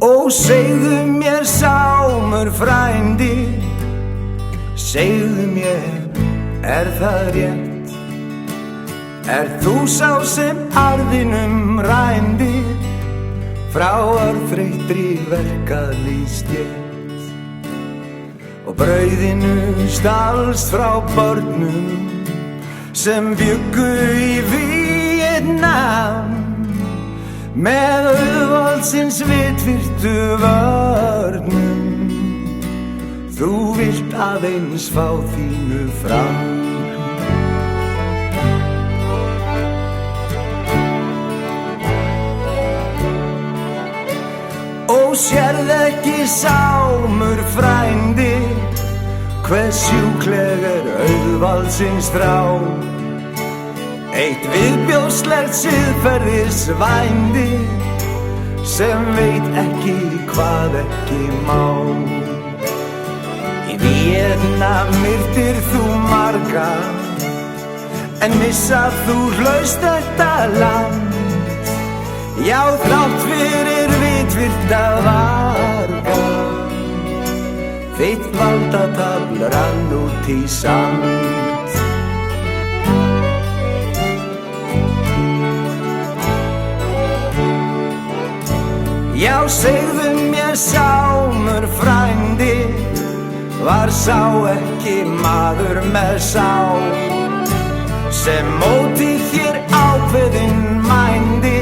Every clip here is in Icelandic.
Og segðu mér Sámur frændi, segðu mér, það rétt? Þú sá sem arðinum rændi frá örþreyttri verkalýðsstétt og brauðinu stalst frá börnum sem bjuggu í Víetnam með auðvaldsins vitvirtu vörnum. Þú vilt aðeins fá þínu fram. Og sérð ekki Sámur frændi hve sjúkleg auðvaldsins þrá, eitt viðbjóðslegt siðferðisvændi sem veit ekki hvað ekki má. Í Víetnam myrtir þú marga en missar þú hlaust þetta land. Já, þrátt fyrir vitvirta varga, þitt valdatafl rann út í sand. Já, segðu mér Sámur frændi, var sá ekki maður með sál sem móti þér ákveðinn mændi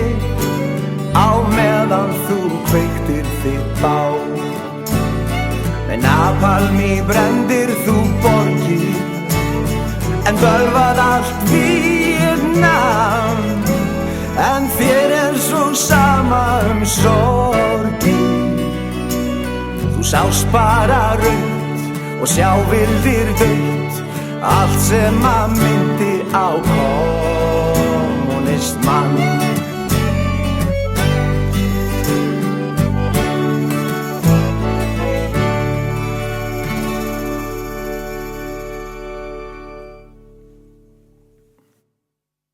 á meðan þú kveiktir þitt bál? Með napalmi brendir þú borgir en bölvað allt Víetnam, en þér svo sama sorgir. Þú sást bara rautt og sjálfvirðir dautt, allt sem að myndi á kommunistmann.